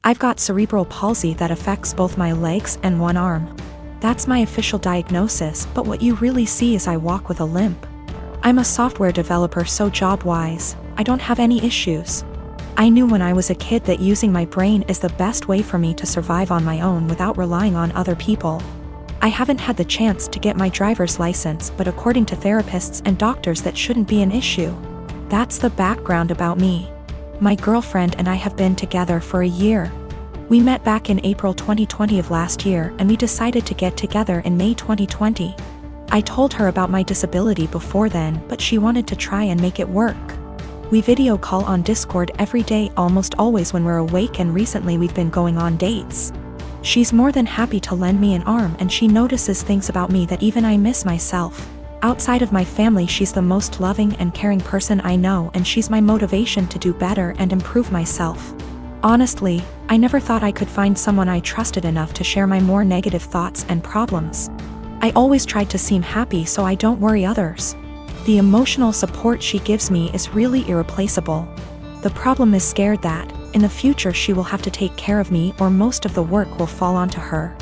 I've got cerebral palsy that affects both my legs and one arm. That's my official diagnosis, but what you really see is I walk with a limp. I'm a software developer, so job-wise, I don't have any issues. I knew when I was a kid that using my brain is the best way for me to survive on my own without relying on other people. I haven't had the chance to get my driver's license, but according to therapists and doctors that shouldn't be an issue. That's the background about me. My girlfriend and I have been together for a year. We met back in April 2020 of last year, and we decided to get together in May 2020. I told her about my disability before then, but she wanted to try and make it work. We video call on Discord every day, almost always when we're awake, and recently we've been going on dates. She's more than happy to lend me an arm, and she notices things about me that even I miss myself. Outside of my family, she's the most loving and caring person I know, and she's my motivation to do better and improve myself. Honestly, I never thought I could find someone I trusted enough to share my more negative thoughts and problems. I always tried to seem happy so I don't worry others. The emotional support she gives me is really irreplaceable. The problem is scared that, in the future, she will have to take care of me, or most of the work will fall onto her.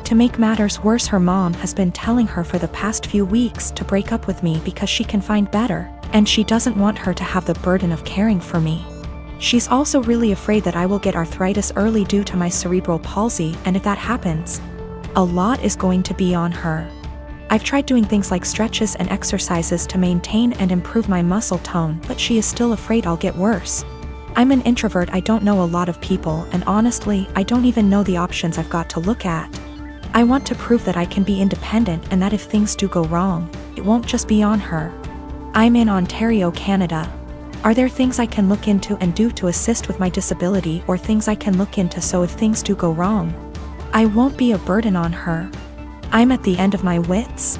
To make matters worse, her mom has been telling her for the past few weeks to break up with me because she can find better, and she doesn't want her to have the burden of caring for me. She's also really afraid that I will get arthritis early due to my cerebral palsy, and if that happens, a lot is going to be on her. I've tried doing things like stretches and exercises to maintain and improve my muscle tone, but she is still afraid I'll get worse. I'm an introvert, I don't know a lot of people, and honestly, I don't even know the options I've got to look at. I want to prove that I can be independent and that if things do go wrong, it won't just be on her. I'm in Ontario, Canada. Are there things I can look into and do to assist with my disability, or things I can look into so if things do go wrong, I won't be a burden on her? I'm at the end of my wits.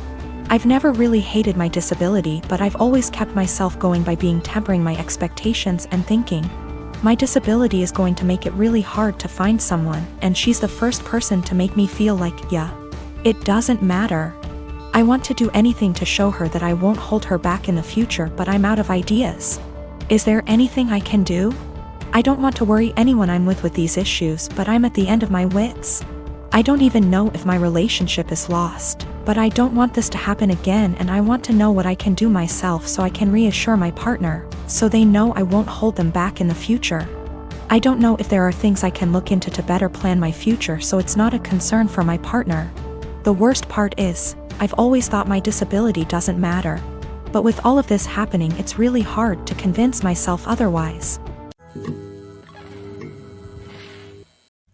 I've never really hated my disability, but I've always kept myself going by tempering my expectations and thinking, my disability is going to make it really hard to find someone, and she's the first person to make me feel like, yeah, it doesn't matter. I want to do anything to show her that I won't hold her back in the future, but I'm out of ideas. Is there anything I can do? I don't want to worry anyone I'm with these issues, but I'm at the end of my wits. I don't even know if my relationship is lost, but I don't want this to happen again, and I want to know what I can do myself so I can reassure my partner, so they know I won't hold them back in the future. I don't know if there are things I can look into to better plan my future so it's not a concern for my partner. The worst part is, I've always thought my disability doesn't matter. But with all of this happening, it's really hard to convince myself otherwise.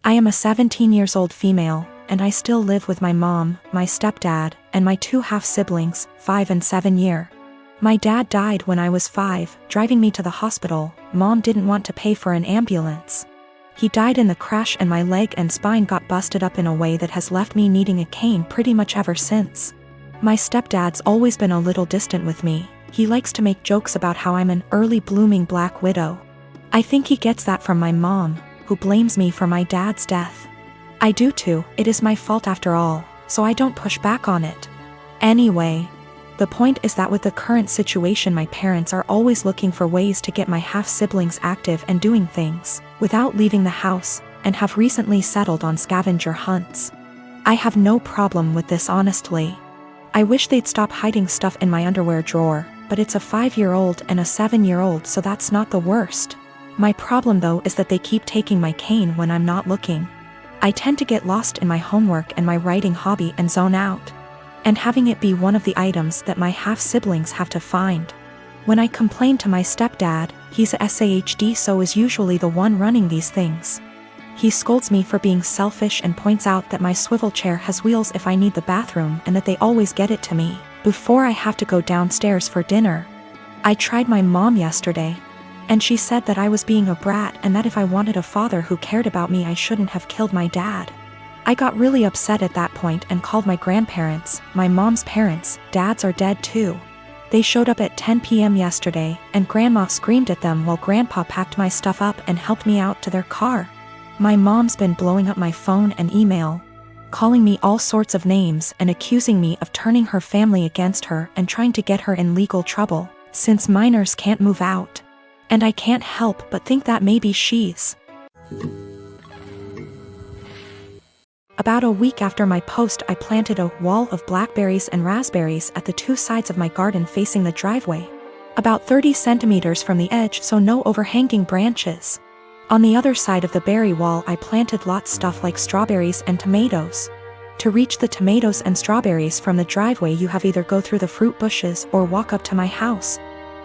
I am a 17-year-old female, and I still live with my mom, my stepdad, and my two half-siblings, 5 and 7 year. My dad died when I was 5, driving me to the hospital. Mom didn't want to pay for an ambulance. He died in the crash, and my leg and spine got busted up in a way that has left me needing a cane pretty much ever since. My stepdad's always been a little distant with me. He likes to make jokes about how I'm an early blooming black widow. I think he gets that from my mom, who blames me for my dad's death. I do too, it is my fault after all, so I don't push back on it. Anyway, the point is that with the current situation, my parents are always looking for ways to get my half-siblings active and doing things without leaving the house, and have recently settled on scavenger hunts. I have no problem with this, honestly. I wish they'd stop hiding stuff in my underwear drawer, but it's a 5-year-old and a 7-year-old, so that's not the worst. My problem though is that they keep taking my cane when I'm not looking. I tend to get lost in my homework and my writing hobby and zone out, and having it be one of the items that my half-siblings have to find. When I complain to my stepdad, he's a SAHD, so is usually the one running these things. He scolds me for being selfish and points out that my swivel chair has wheels if I need the bathroom, and that they always get it to me before I have to go downstairs for dinner. I tried my mom yesterday, and she said that I was being a brat and that if I wanted a father who cared about me, I shouldn't have killed my dad. I got really upset at that point and called my grandparents, my mom's parents. Dads are dead too. They showed up at 10 p.m. yesterday, and Grandma screamed at them while Grandpa packed my stuff up and helped me out to their car. My mom's been blowing up my phone and email, calling me all sorts of names and accusing me of turning her family against her and trying to get her in legal trouble, since minors can't move out. And I can't help but think that maybe she's About a week after my post, I planted a wall of blackberries and raspberries at the two sides of my garden facing the driveway, about 30 centimeters from the edge, so no overhanging branches. On the other side of the berry wall, I planted lots stuff like strawberries and tomatoes. To reach the tomatoes and strawberries from the driveway, you have either go through the fruit bushes or walk up to my house.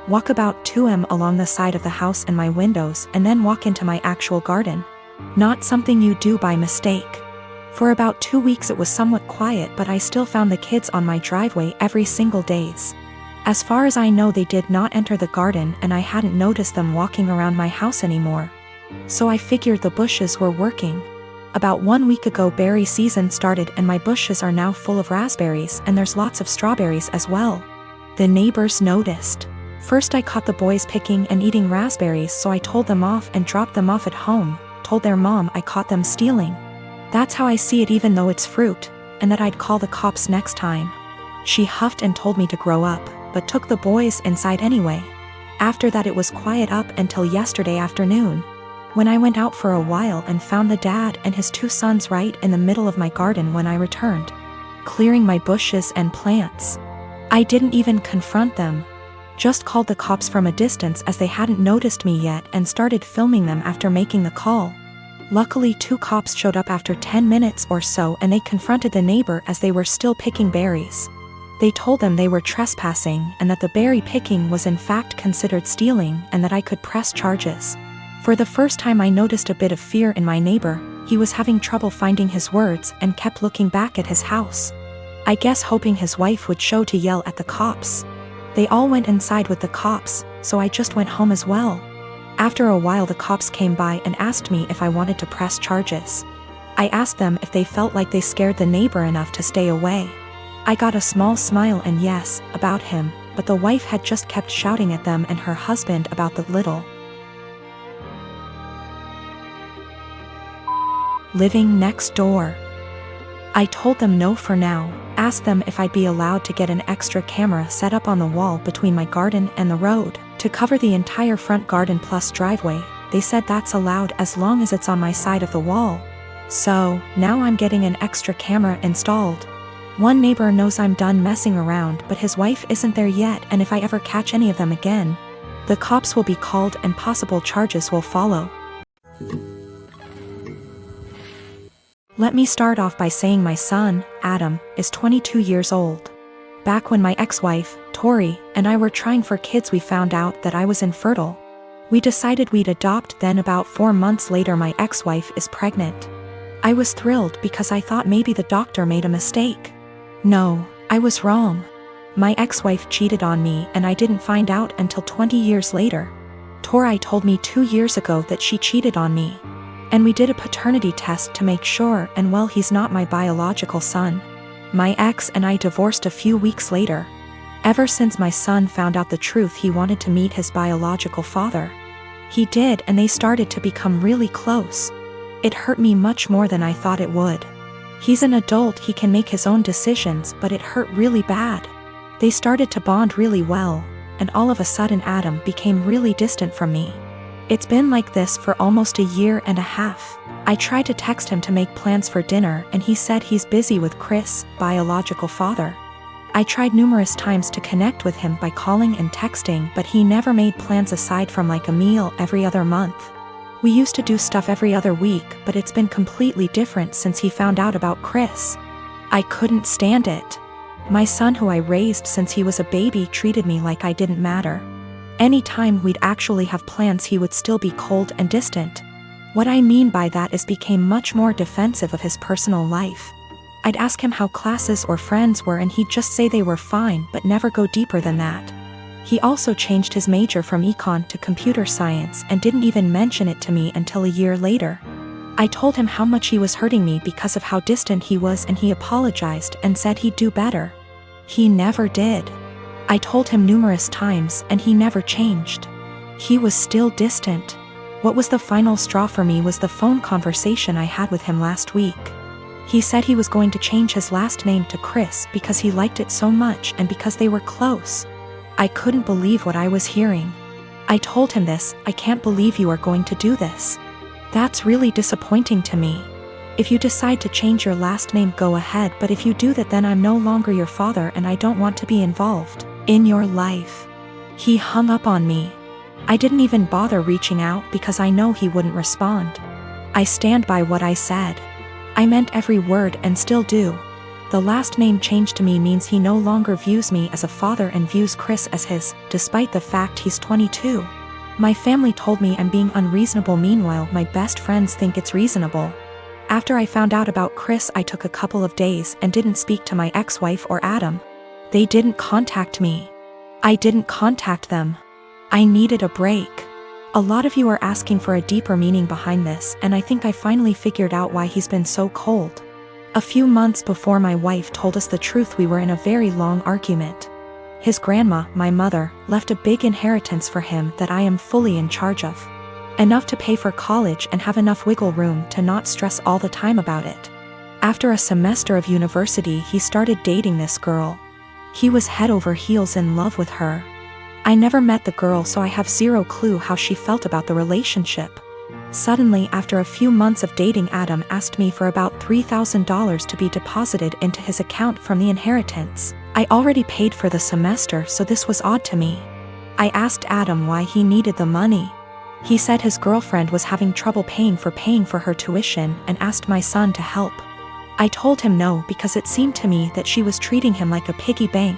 Walk about 2 m along the side of the house and my windows, and then walk into my actual garden. Not something you do by mistake. For about 2 weeks it was somewhat quiet, but I still found the kids on my driveway every single days. As far as I know, they did not enter the garden, and I hadn't noticed them walking around my house anymore. So I figured the bushes were working. About 1 week ago, berry season started and my bushes are now full of raspberries, and there's lots of strawberries as well. The neighbors noticed. First I caught the boys picking and eating raspberries, so I told them off and dropped them off at home, told their mom I caught them stealing. That's how I see it, even though it's fruit, and that I'd call the cops next time. She huffed and told me to grow up, but took the boys inside anyway. After that it was quiet up until yesterday afternoon, when I went out for a while and found the dad and his 2 sons right in the middle of my garden when I returned, clearing my bushes and plants. I didn't even confront them, just called the cops from a distance as they hadn't noticed me yet, and started filming them after making the call. Luckily 2 cops showed up after 10 minutes or so, and they confronted the neighbor as they were still picking berries. They told them they were trespassing and that the berry picking was in fact considered stealing, and that I could press charges. For the first time I noticed a bit of fear in my neighbor. He was having trouble finding his words and kept looking back at his house, I guess hoping his wife would show to yell at the cops. They all went inside with the cops, so I just went home as well. After a while the cops came by and asked me if I wanted to press charges. I asked them if they felt like they scared the neighbor enough to stay away. I got a small smile and yes, about him, but the wife had just kept shouting at them and her husband about the little living next door. I told them no for now, asked them if I'd be allowed to get an extra camera set up on the wall between my garden and the road, to cover the entire front garden plus driveway. They said that's allowed as long as it's on my side of the wall. So, now I'm getting an extra camera installed. One neighbor knows I'm done messing around, but his wife isn't there yet, and if I ever catch any of them again, the cops will be called and possible charges will follow. Let me start off by saying my son, Adam, is 22 years old. Back when my ex-wife, Tori, and I were trying for kids, we found out that I was infertile. We decided we'd adopt, then about 4 months later my ex-wife is pregnant. I was thrilled because I thought maybe the doctor made a mistake. No, I was wrong. My ex-wife cheated on me and I didn't find out until 20 years later. Tori told me 2 years ago that she cheated on me. And we did a paternity test to make sure, and well, he's not my biological son. My ex and I divorced a few weeks later. Ever since my son found out the truth, he wanted to meet his biological father. He did, and they started to become really close. It hurt me much more than I thought it would. He's an adult, he can make his own decisions, but it hurt really bad. They started to bond really well, and all of a sudden Adam became really distant from me. It's been like this for almost a year and a half. I tried to text him to make plans for dinner, and he said he's busy with Chris, biological father. I tried numerous times to connect with him by calling and texting, but he never made plans aside from like a meal every other month. We used to do stuff every other week, but it's been completely different since he found out about Chris. I couldn't stand it. My son, who I raised since he was a baby, treated me like I didn't matter. Anytime we'd actually have plans, he would still be cold and distant. What I mean by that is became much more defensive of his personal life. I'd ask him how classes or friends were and he'd just say they were fine but never go deeper than that. He also changed his major from econ to computer science and didn't even mention it to me until a year later. I told him how much he was hurting me because of how distant he was, and he apologized and said he'd do better. He never did. I told him numerous times and he never changed. He was still distant. What was the final straw for me was the phone conversation I had with him last week. He said he was going to change his last name to Chris because he liked it so much and because they were close. I couldn't believe what I was hearing. I told him this. I can't believe you are going to do this. That's really disappointing to me. If you decide to change your last name, go ahead, but if you do that, then I'm no longer your father and I don't want to be involved in your life." He hung up on me. I didn't even bother reaching out because I know he wouldn't respond. I stand by what I said. I meant every word and still do. The last name change to me means he no longer views me as a father and views Chris as his, despite the fact he's 22. My family told me I'm being unreasonable, meanwhile my best friends think it's reasonable. After I found out about Chris, I took a couple of days and didn't speak to my ex-wife or Adam. They didn't contact me. I didn't contact them. I needed a break. A lot of you are asking for a deeper meaning behind this, and I think I finally figured out why he's been so cold. A few months before my wife told us the truth, we were in a very long argument. His grandma, my mother, left a big inheritance for him that I am fully in charge of. Enough to pay for college and have enough wiggle room to not stress all the time about it. After a semester of university, he started dating this girl. He was head over heels in love with her. I never met the girl, so I have zero clue how she felt about the relationship. Suddenly, after a few months of dating, Adam asked me for about $3,000 to be deposited into his account from the inheritance. I already paid for the semester, so this was odd to me. I asked Adam why he needed the money. He said his girlfriend was having trouble paying for her tuition and asked my son to help. I told him no because it seemed to me that she was treating him like a piggy bank.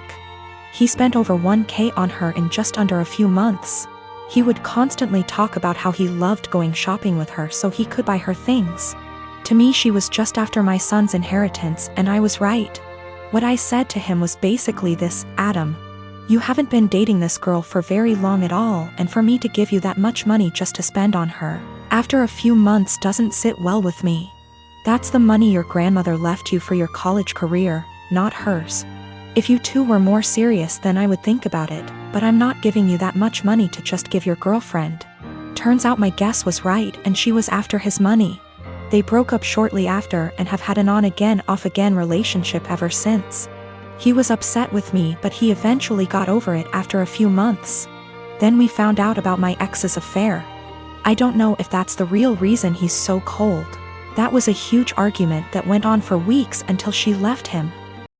He spent over $1,000 on her in just under a few months. He would constantly talk about how he loved going shopping with her so he could buy her things. To me, she was just after my son's inheritance, and I was right. What I said to him was basically this: Adam, you haven't been dating this girl for very long at all, and for me to give you that much money just to spend on her after a few months doesn't sit well with me. That's the money your grandmother left you for your college career, not hers. If you two were more serious, then I would think about it, but I'm not giving you that much money to just give your girlfriend. Turns out my guess was right, and she was after his money. They broke up shortly after and have had an on-again, off-again relationship ever since. He was upset with me, but he eventually got over it after a few months. Then we found out about my ex's affair. I don't know if that's the real reason he's so cold. That was a huge argument that went on for weeks until she left him.